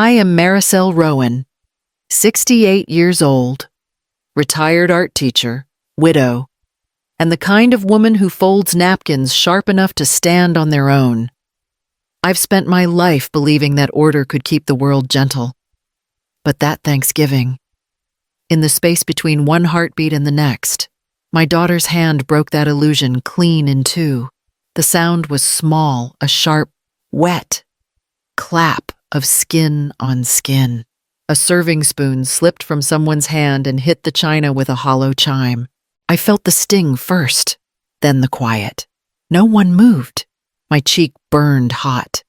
I am Mariselle Rowan, 68 years old, retired art teacher, widow, and the kind of woman who folds napkins sharp enough to stand on their own. I've spent my life believing that order could keep the world gentle. But that Thanksgiving, in the space between one heartbeat and the next, my daughter's hand broke that illusion clean in two. The sound was small, a sharp, wet clap of skin on skin. A serving spoon slipped from someone's hand and hit the china with a hollow chime. I felt the sting first, then the quiet. No one moved. My cheek burned hot.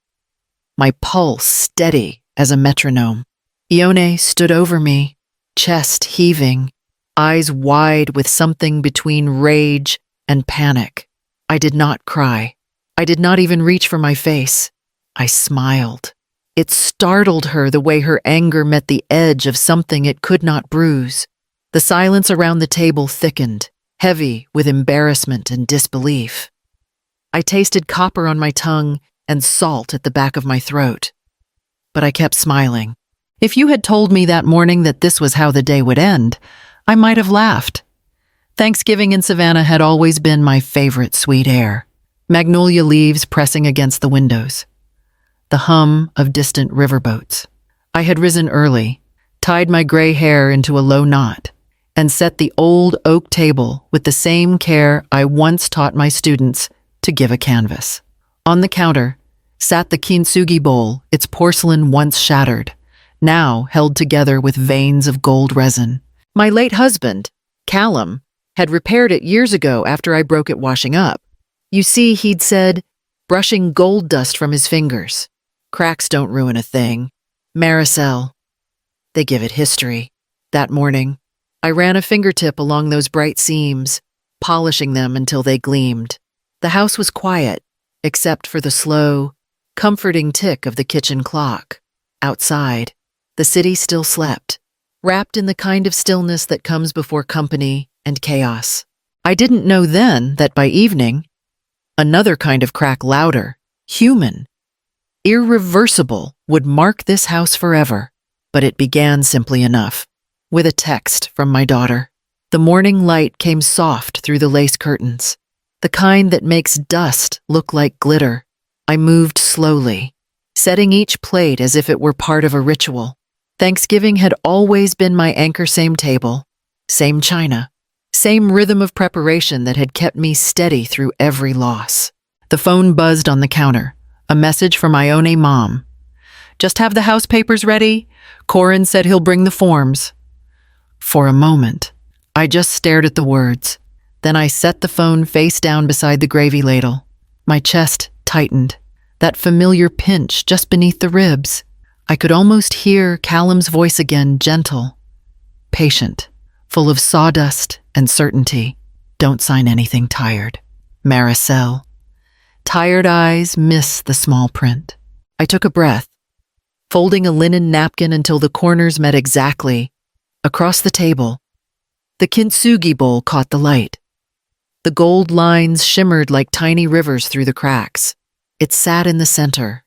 My pulse steady as a metronome. Ione stood over me, chest heaving, eyes wide with something between rage and panic. I did not cry. I did not even reach for my face. I smiled. It startled her the way her anger met the edge of something it could not bruise. The silence around the table thickened, heavy with embarrassment and disbelief. I tasted copper on my tongue and salt at the back of my throat. But I kept smiling. If you had told me that morning that this was how the day would end, I might have laughed. Thanksgiving in Savannah had always been my favorite sweet air. Magnolia leaves pressing against the windows. The hum of distant riverboats. I had risen early, tied my gray hair into a low knot, and set the old oak table with the same care I once taught my students to give a canvas. On the counter sat the kintsugi bowl, its porcelain once shattered, now held together with veins of gold resin. My late husband, Callum, had repaired it years ago after I broke it washing up. You see, he'd said, brushing gold dust from his fingers. Cracks don't ruin a thing. Mariselle. They give it history. That morning, I ran a fingertip along those bright seams, polishing them until they gleamed. The house was quiet, except for the slow, comforting tick of the kitchen clock. Outside, the city still slept, wrapped in the kind of stillness that comes before company and chaos. I didn't know then that by evening, another kind of crack louder, human, irreversible, would mark this house forever. But it began simply enough, with a text from my daughter. The morning light came soft through the lace curtains, the kind that makes dust look like glitter. I moved slowly, setting each plate as if it were part of a ritual. Thanksgiving had always been my anchor, same table, same china, same rhythm of preparation that had kept me steady through every loss. The phone buzzed on the counter, a message from Ione mom. Just have the house papers ready. Corin said he'll bring the forms. For a moment, I just stared at the words. Then I set the phone face down beside the gravy ladle. My chest tightened, that familiar pinch just beneath the ribs. I could almost hear Callum's voice again, gentle, patient, full of sawdust and certainty. Don't sign anything tired. Mariselle. Tired eyes miss the small print. I took a breath, folding a linen napkin until the corners met exactly. Across the table, the kintsugi bowl caught the light. The gold lines shimmered like tiny rivers through the cracks. It sat in the center,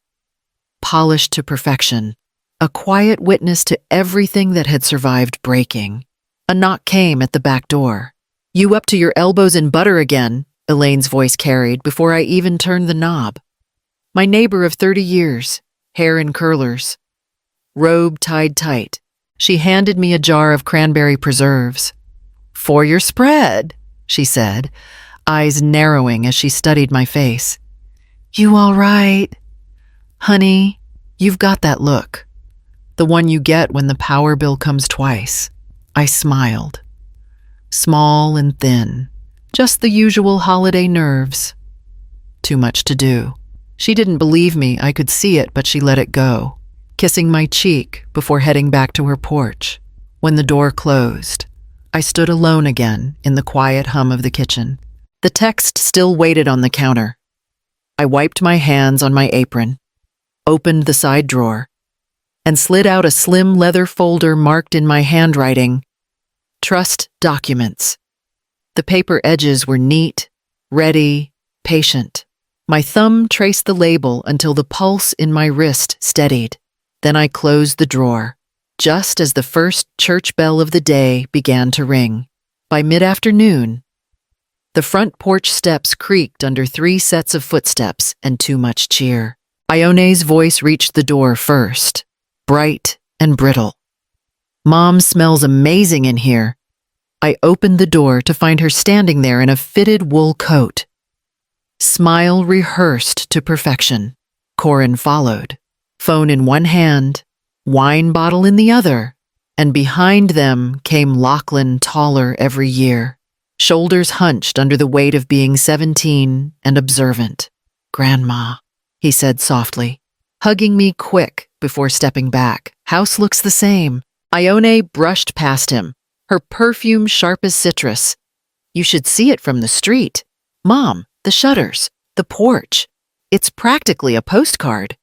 polished to perfection, a quiet witness to everything that had survived breaking. A knock came at the back door. You up to your elbows in butter again, Elaine's voice carried before I even turned the knob. My neighbor of 30 years, hair in curlers, robe tied tight. She handed me a jar of cranberry preserves. For your spread, she said, eyes narrowing as she studied my face. You all right? Honey, you've got that look. The one you get when the power bill comes twice. I smiled. Small and thin. Just the usual holiday nerves. Too much to do. She didn't believe me, I could see it, but she let it go, kissing my cheek before heading back to her porch. When the door closed, I stood alone again in the quiet hum of the kitchen. The text still waited on the counter. I wiped my hands on my apron, opened the side drawer, and slid out a slim leather folder marked in my handwriting, Trust Documents. The paper edges were neat, ready, patient. My thumb traced the label until the pulse in my wrist steadied. Then I closed the drawer, just as the first church bell of the day began to ring. By mid-afternoon, the front porch steps creaked under 3 sets of footsteps and too much cheer. Ione's voice reached the door first, bright and brittle. "Mom smells amazing in here." I opened the door to find her standing there in a fitted wool coat. Smile rehearsed to perfection. Corin followed, phone in one hand, wine bottle in the other, and behind them came Lachlan, taller every year, shoulders hunched under the weight of being 17 and observant. "Grandma," he said softly, hugging me quick before stepping back. "House looks the same." Ione brushed past him, her perfume sharp as citrus. "You should see it from the street. Mom, the shutters, the porch. It's practically a postcard.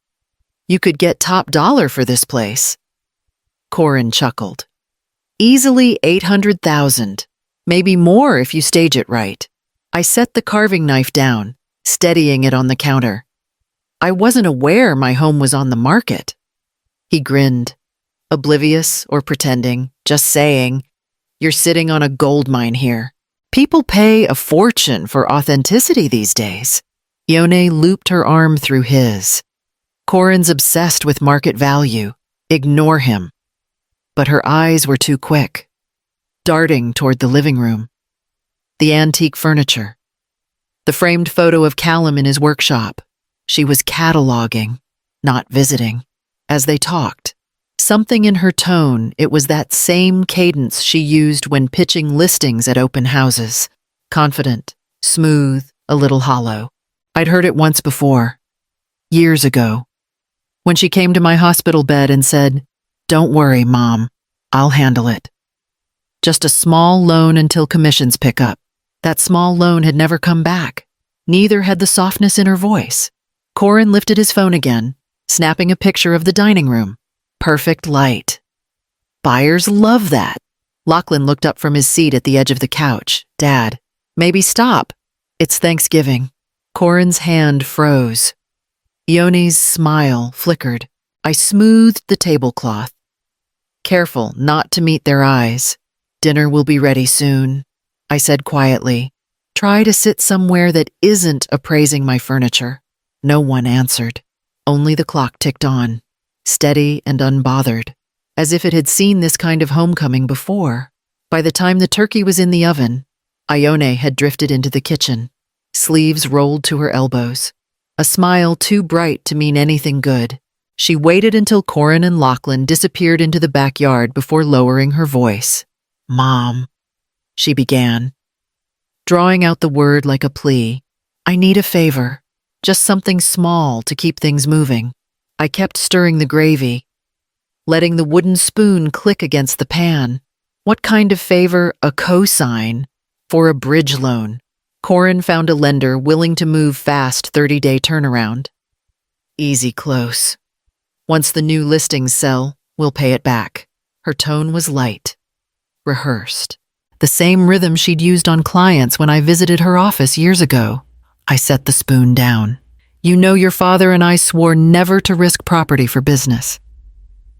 You could get top dollar for this place." Corin chuckled. "Easily 800,000, maybe more if you stage it right." I set the carving knife down, steadying it on the counter. "I wasn't aware my home was on the market." He grinned, oblivious or pretending, just saying, "You're sitting on a gold mine here. People pay a fortune for authenticity these days." Ione looped her arm through his. "Corin's obsessed with market value. Ignore him." But her eyes were too quick, darting toward the living room. The antique furniture. The framed photo of Callum in his workshop. She was cataloging, not visiting. As they talked, something in her tone, it was that same cadence she used when pitching listings at open houses. Confident, smooth, a little hollow. I'd heard it once before, years ago, when she came to my hospital bed and said, "Don't worry, Mom, I'll handle it. Just a small loan until commissions pick up." That small loan had never come back. Neither had the softness in her voice. Corin lifted his phone again, snapping a picture of the dining room. Perfect light. Buyers love that. Lachlan looked up from his seat at the edge of the couch. "Dad, maybe stop. It's Thanksgiving." Corin's hand froze. Ione's smile flickered. I smoothed the tablecloth, careful not to meet their eyes. "Dinner will be ready soon," I said quietly. "Try to sit somewhere that isn't appraising my furniture." No one answered. Only the clock ticked on, steady and unbothered, as if it had seen this kind of homecoming before. By the time the turkey was in the oven, Ione had drifted into the kitchen, sleeves rolled to her elbows, a smile too bright to mean anything good. She waited until Corin and Lachlan disappeared into the backyard before lowering her voice. "Mom," she began, drawing out the word like a plea. "I need a favor, just something small to keep things moving." I kept stirring the gravy, letting the wooden spoon click against the pan. What kind of favor? A cosign for a bridge loan. Corin found a lender willing to move fast 30-day turnaround. "Easy close. Once the new listings sell, we'll pay it back." Her tone was light, rehearsed, the same rhythm she'd used on clients when I visited her office years ago. I set the spoon down. "You know your father and I swore never to risk property for business.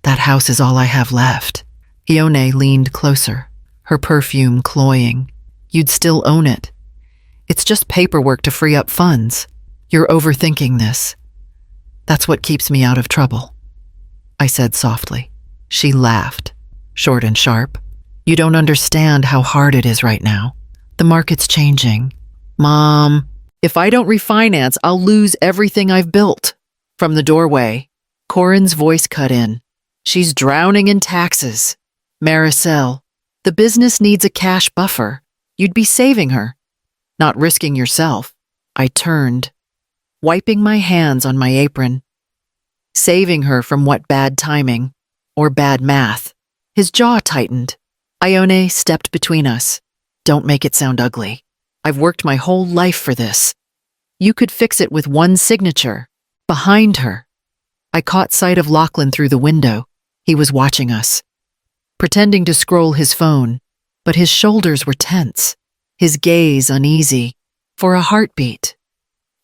That house is all I have left." Ione leaned closer, her perfume cloying. "You'd still own it. It's just paperwork to free up funds. You're overthinking this. That's what keeps me out of trouble," I said softly. She laughed, short and sharp. "You don't understand how hard it is right now. The market's changing. Mom, if I don't refinance, I'll lose everything I've built." From the doorway, Corin's voice cut in. "She's drowning in taxes. Mariselle, the business needs a cash buffer. You'd be saving her, not risking yourself." I turned, wiping my hands on my apron. Saving her from what? Bad timing or bad math? His jaw tightened. Ione stepped between us. "Don't make it sound ugly. I've worked my whole life for this. You could fix it with one signature." Behind her, I caught sight of Lachlan through the window. He was watching us, pretending to scroll his phone, but his shoulders were tense, his gaze uneasy. For a heartbeat,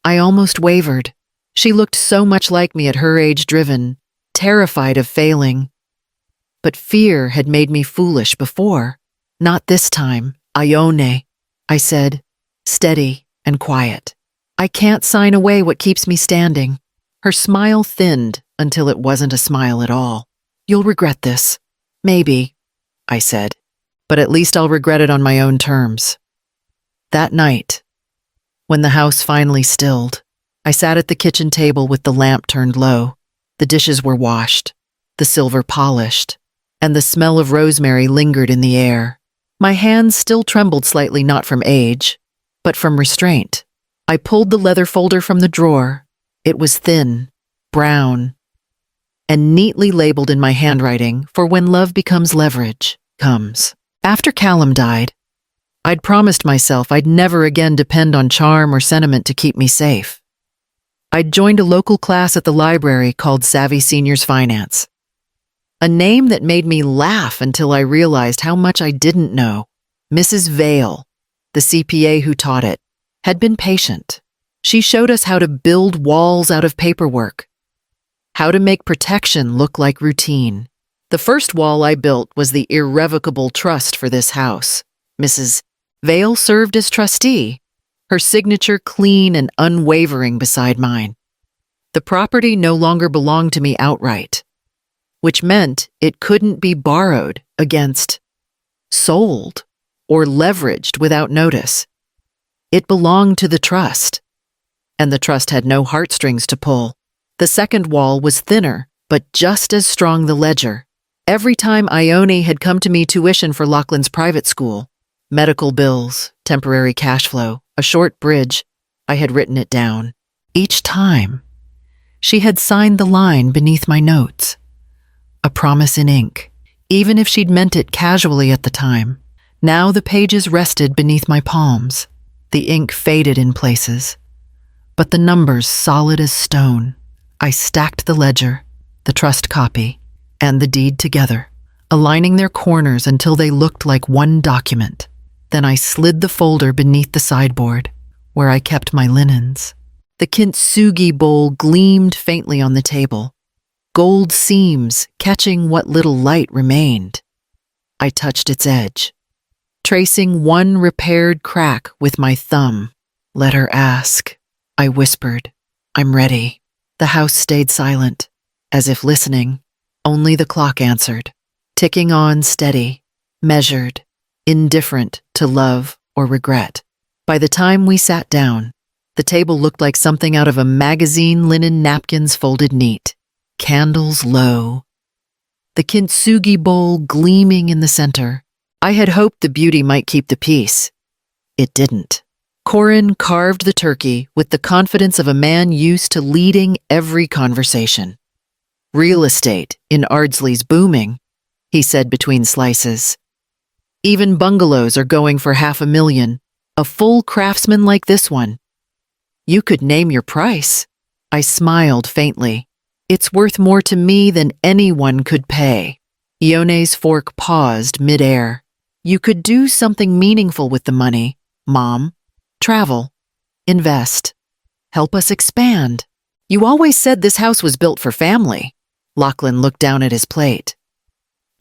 I almost wavered. She looked so much like me at her age, driven, terrified of failing. But fear had made me foolish before. Not this time, Ione, I said, steady and quiet. I can't sign away what keeps me standing. Her smile thinned until it wasn't a smile at all. You'll regret this. Maybe, I said, but at least I'll regret it on my own terms. That night, when the house finally stilled, I sat at the kitchen table with the lamp turned low. The dishes were washed, the silver polished, and the smell of rosemary lingered in the air. My hands still trembled slightly, not from age, but from restraint. I pulled the leather folder from the drawer. It was thin, brown, and neatly labeled in my handwriting for when love becomes leverage, comes. After Callum died, I'd promised myself I'd never again depend on charm or sentiment to keep me safe. I'd joined a local class at the library called Savvy Seniors Finance. A name that made me laugh until I realized how much I didn't know. Mrs. Vale, the CPA who taught it, had been patient. She showed us how to build walls out of paperwork, how to make protection look like routine. The first wall I built was the irrevocable trust for this house. Mrs. Vale served as trustee, her signature clean and unwavering beside mine. The property no longer belonged to me outright, which meant it couldn't be borrowed against, sold, or leveraged without notice. It belonged to the trust, and the trust had no heartstrings to pull. The second wall was thinner, but just as strong the ledger. Every time Ione had come to me tuition for Lachlan's private school, medical bills, temporary cash flow, a short bridge, I had written it down. Each time, she had signed the line beneath my notes. A promise in ink, even if she'd meant it casually at the time. Now the pages rested beneath my palms. The ink faded in places, but the numbers solid as stone. I stacked the ledger, the trust copy, and the deed together, aligning their corners until they looked like one document. Then I slid the folder beneath the sideboard, where I kept my linens. The kintsugi bowl gleamed faintly on the table, gold seams catching what little light remained. I touched its edge, tracing one repaired crack with my thumb. Let her ask, I whispered. I'm ready. The house stayed silent, as if listening. Only the clock answered, ticking on steady, measured, indifferent to love or regret. By the time we sat down, the table looked like something out of a magazine, linen napkins folded neat, candles low, the kintsugi bowl gleaming in the center. I had hoped the beauty might keep the peace. It didn't. Corin carved the turkey with the confidence of a man used to leading every conversation. Real estate in Ardsley's booming, he said between slices. Even bungalows are going for $500,000. A full craftsman like this one. You could name your price. I smiled faintly. It's worth more to me than anyone could pay. Ione's fork paused midair. You could do something meaningful with the money, Mom. Travel. Invest. Help us expand. You always said this house was built for family. Lachlan looked down at his plate.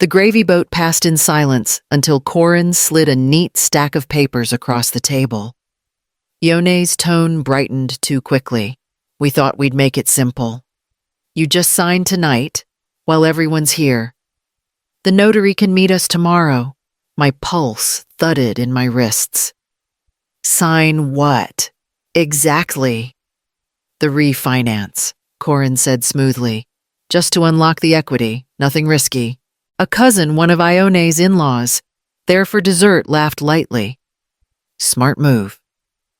The gravy boat passed in silence until Corin slid a neat stack of papers across the table. Ione's tone brightened too quickly. We thought we'd make it simple. You just sign tonight, while everyone's here. The notary can meet us tomorrow. My pulse thudded in my wrists. Sign what? Exactly. The refinance, Corin said smoothly. Just to unlock the equity, nothing risky. A cousin, one of Ione's in-laws, there for dessert, laughed lightly. Smart move.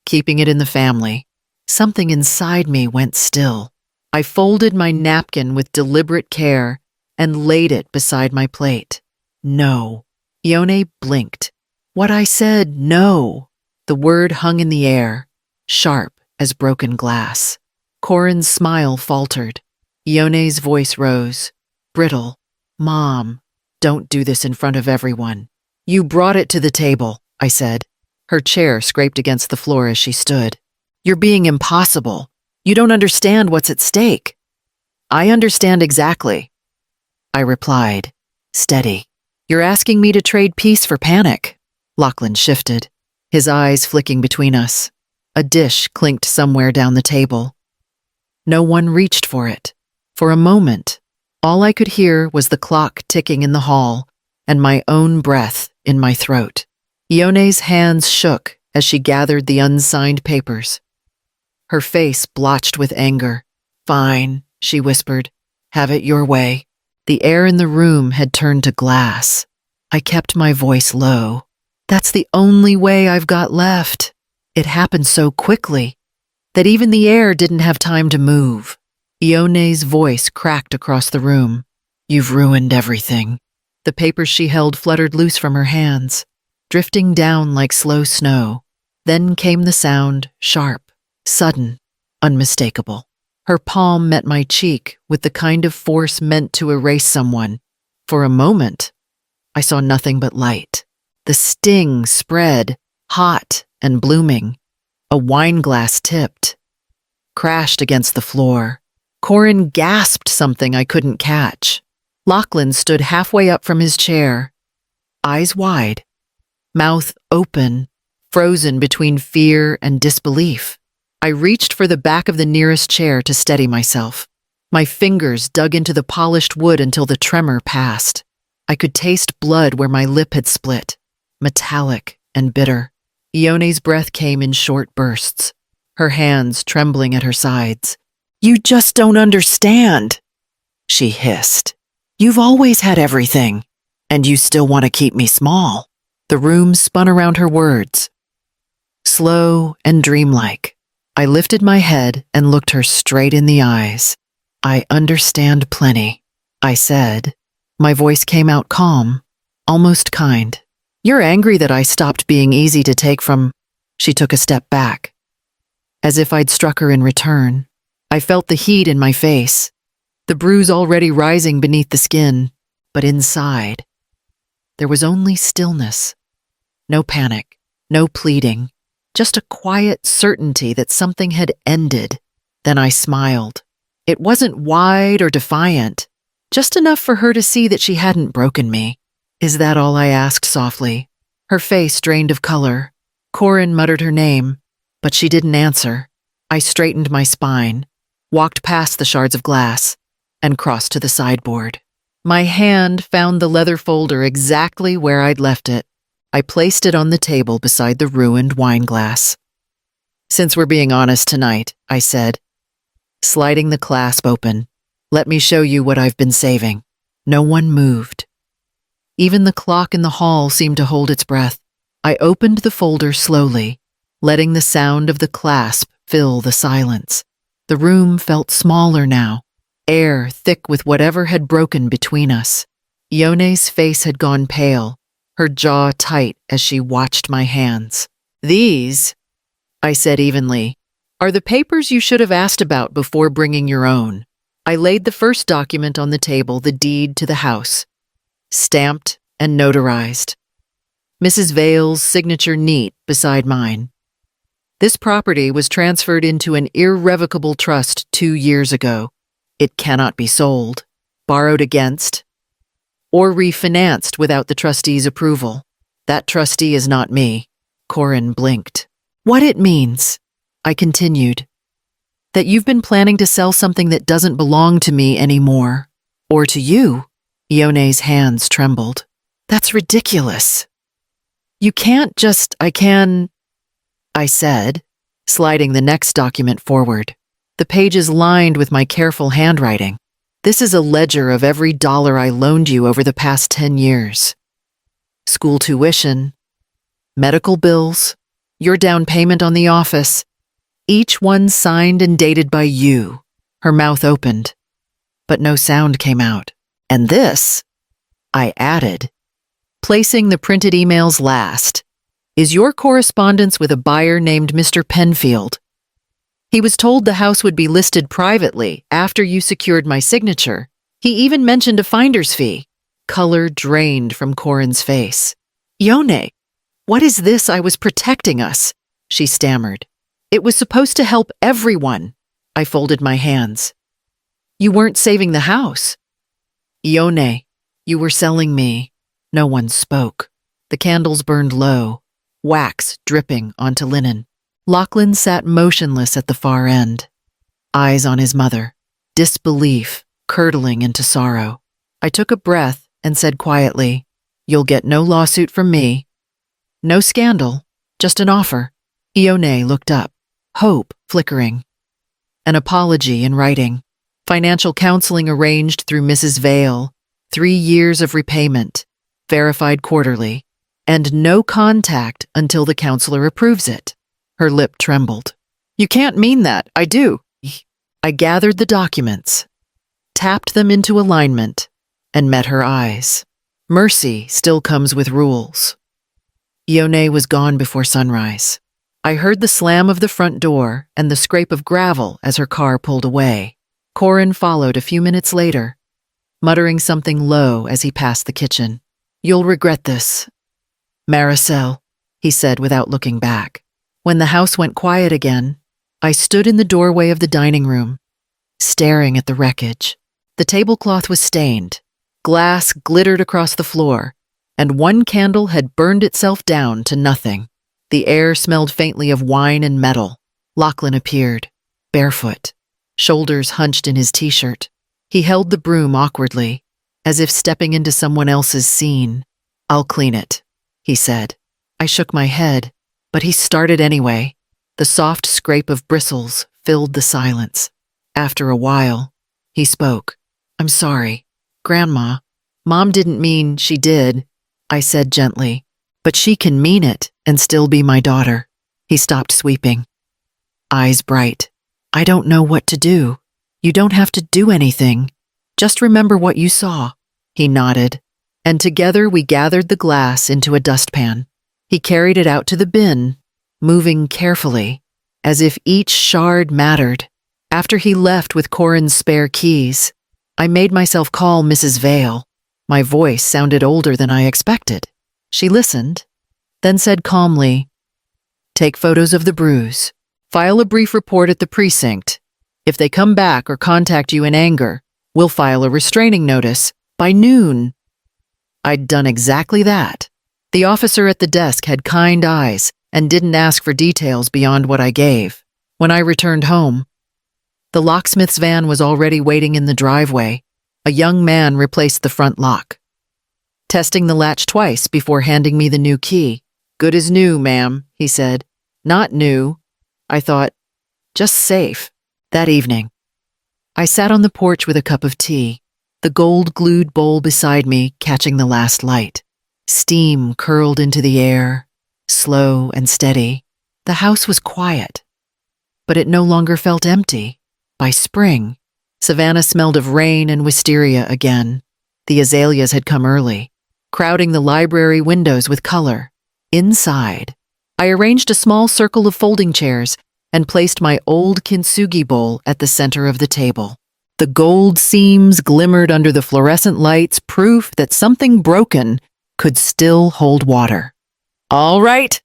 Keeping it in the family. Something inside me went still. I folded my napkin with deliberate care and laid it beside my plate. No. Ione blinked. What I said, no. The word hung in the air, sharp as broken glass. Corin's smile faltered. Ione's voice rose, brittle. Mom, don't do this in front of everyone. You brought it to the table, I said. Her chair scraped against the floor as she stood. You're being impossible. You don't understand what's at stake. I understand exactly, I replied, steady. You're asking me to trade peace for panic. Lachlan shifted, his eyes flicking between us. A dish clinked somewhere down the table. No one reached for it. For a moment, all I could hear was the clock ticking in the hall and my own breath in my throat. Ione's hands shook as she gathered the unsigned papers. Her face blotched with anger. Fine, she whispered. Have it your way. The air in the room had turned to glass. I kept my voice low. That's the only way I've got left. It happened so quickly that even the air didn't have time to move. Ione's voice cracked across the room. You've ruined everything. The papers she held fluttered loose from her hands, drifting down like slow snow. Then came the sound, sharp, sudden, unmistakable. Her palm met my cheek with the kind of force meant to erase someone. For a moment, I saw nothing but light. The sting spread, hot and blooming. A wine glass tipped, crashed against the floor. Corin gasped something I couldn't catch. Lachlan stood halfway up from his chair, eyes wide, mouth open, frozen between fear and disbelief. I reached for the back of the nearest chair to steady myself. My fingers dug into the polished wood until the tremor passed. I could taste blood where my lip had split, metallic and bitter. Ione's breath came in short bursts, her hands trembling at her sides. You just don't understand, she hissed. You've always had everything, and you still want to keep me small. The room spun around her words, slow and dreamlike. I lifted my head and looked her straight in the eyes. I understand plenty, I said. My voice came out calm, almost kind. You're angry that I stopped being easy to take from. She took a step back, as if I'd struck her in return. I felt the heat in my face, the bruise already rising beneath the skin, but inside, there was only stillness. No panic, no pleading, just a quiet certainty that something had ended. Then I smiled. It wasn't wide or defiant, just enough for her to see that she hadn't broken me. Is that all? I asked softly. Her face drained of color. Corin muttered her name, but she didn't answer. I straightened my spine, walked past the shards of glass, and crossed to the sideboard. My hand found the leather folder exactly where I'd left it. I placed it on the table beside the ruined wine glass. Since we're being honest tonight, I said, sliding the clasp open, let me show you what I've been saving. No one moved. Even the clock in the hall seemed to hold its breath. I opened the folder slowly, letting the sound of the clasp fill the silence. The room felt smaller now, air thick with whatever had broken between us. Ione's face had gone pale, her jaw tight as she watched my hands. These, I said evenly, are the papers you should have asked about before bringing your own. I laid the first document on the table, the deed to the house, stamped and notarized. Mrs. Vale's signature neat beside mine. This property was transferred into an irrevocable trust 2 years ago. It cannot be sold, borrowed against, or refinanced without the trustee's approval. That trustee is not me. Corin blinked. What it means, I continued, that you've been planning to sell something that doesn't belong to me anymore. Or to you. Ione's hands trembled. That's ridiculous. You can't just, I said, sliding the next document forward. The pages lined with my careful handwriting. This is a ledger of every dollar I loaned you over the past 10 years. School tuition, medical bills, your down payment on the office, each one signed and dated by you. Her mouth opened, but no sound came out. And this, I added, placing the printed emails last, is your correspondence with a buyer named Mr. Penfield. He was told the house would be listed privately after you secured my signature. He even mentioned a finder's fee. Color drained from Corin's face. Ione, what is this? I was protecting us, she stammered. It was supposed to help everyone. I folded my hands. You weren't saving the house. Ione, you were selling me. No one spoke. The candles burned low, wax dripping onto linen. Lachlan sat motionless at the far end, eyes on his mother, disbelief curdling into sorrow. I took a breath and said quietly, "You'll get no lawsuit from me. No scandal, just an offer." Ione looked up, hope flickering. An apology in writing. Financial counseling arranged through Mrs. Vale. 3 years of repayment, verified quarterly, and no contact until the counselor approves it. Her lip trembled. "You can't mean that, I do." I gathered the documents, tapped them into alignment, and met her eyes. Mercy still comes with rules. Ione was gone before sunrise. I heard the slam of the front door and the scrape of gravel as her car pulled away. Corin followed a few minutes later, muttering something low as he passed the kitchen. "You'll regret this." "Mariselle," he said without looking back. When the house went quiet again, I stood in the doorway of the dining room, staring at the wreckage. The tablecloth was stained, glass glittered across the floor, and one candle had burned itself down to nothing. The air smelled faintly of wine and metal. Lachlan appeared, barefoot, shoulders hunched in his t-shirt. He held the broom awkwardly, as if stepping into someone else's scene. "I'll clean it," he said. I shook my head, but he started anyway. The soft scrape of bristles filled the silence. After a while, he spoke. "I'm sorry, Grandma. Mom didn't mean she did," I said gently. "But she can mean it and still be my daughter." He stopped sweeping, eyes bright. "I don't know what to do." "You don't have to do anything. Just remember what you saw." He nodded, and together we gathered the glass into a dustpan. He carried it out to the bin, moving carefully, as if each shard mattered. After he left with Corin's spare keys, I made myself call Mrs. Vale. My voice sounded older than I expected. She listened, then said calmly, "Take photos of the bruise. File a brief report at the precinct. If they come back or contact you in anger, we'll file a restraining notice by noon." I'd done exactly that. The officer at the desk had kind eyes and didn't ask for details beyond what I gave. When I returned home, the locksmith's van was already waiting in the driveway. A young man replaced the front lock, testing the latch twice before handing me the new key. "Good as new, ma'am," he said. "Not new," I thought, "just safe." That evening, I sat on the porch with a cup of tea, the gold-glued bowl beside me catching the last light. Steam curled into the air, slow and steady. The house was quiet, but it no longer felt empty. By spring, Savannah smelled of rain and wisteria again. The azaleas had come early, crowding the library windows with color. Inside, I arranged a small circle of folding chairs and placed my old kintsugi bowl at the center of the table. The gold seams glimmered under the fluorescent lights, proof that something broken could still hold water. "All right,"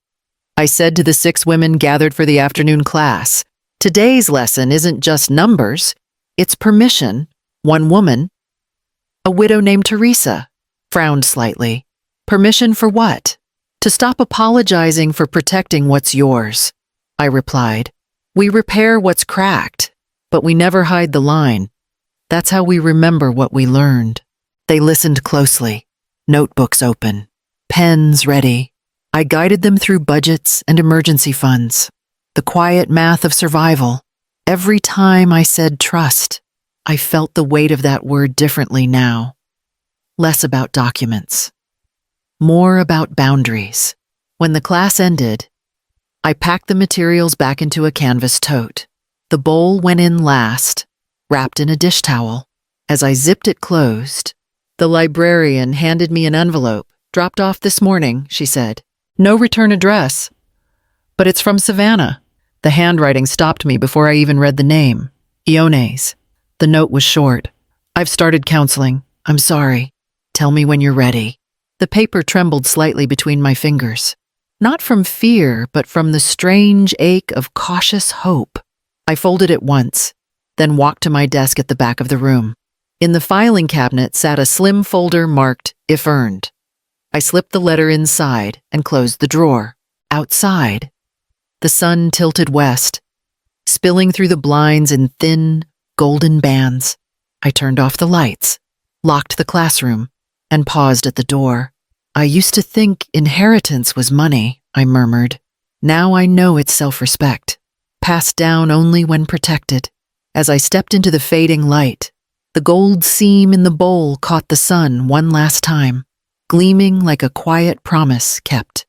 I said to the 6 women gathered for the afternoon class. "Today's lesson isn't just numbers, it's permission." One woman, a widow named Teresa, frowned slightly. "Permission for what?" "To stop apologizing for protecting what's yours," I replied. "We repair what's cracked, but we never hide the line. That's how we remember what we learned." They listened closely, notebooks open, pens ready. I guided them through budgets and emergency funds, the quiet math of survival. Every time I said trust, I felt the weight of that word differently now. Less about documents, more about boundaries. When the class ended, I packed the materials back into a canvas tote. The bowl went in last, wrapped in a dish towel. As I zipped it closed, the librarian handed me an envelope. "Dropped off this morning," she said. "No return address, but it's from Savannah." The handwriting stopped me before I even read the name. Ione's. The note was short. "I've started counseling. I'm sorry. Tell me when you're ready." The paper trembled slightly between my fingers. Not from fear, but from the strange ache of cautious hope. I folded it once, then walked to my desk at the back of the room. In the filing cabinet sat a slim folder marked, "If earned." I slipped the letter inside and closed the drawer. Outside, the sun tilted west, spilling through the blinds in thin, golden bands. I turned off the lights, locked the classroom, and paused at the door. "I used to think inheritance was money," I murmured. "Now I know it's self-respect, passed down only when protected." As I stepped into the fading light, the gold seam in the bowl caught the sun one last time, gleaming like a quiet promise kept.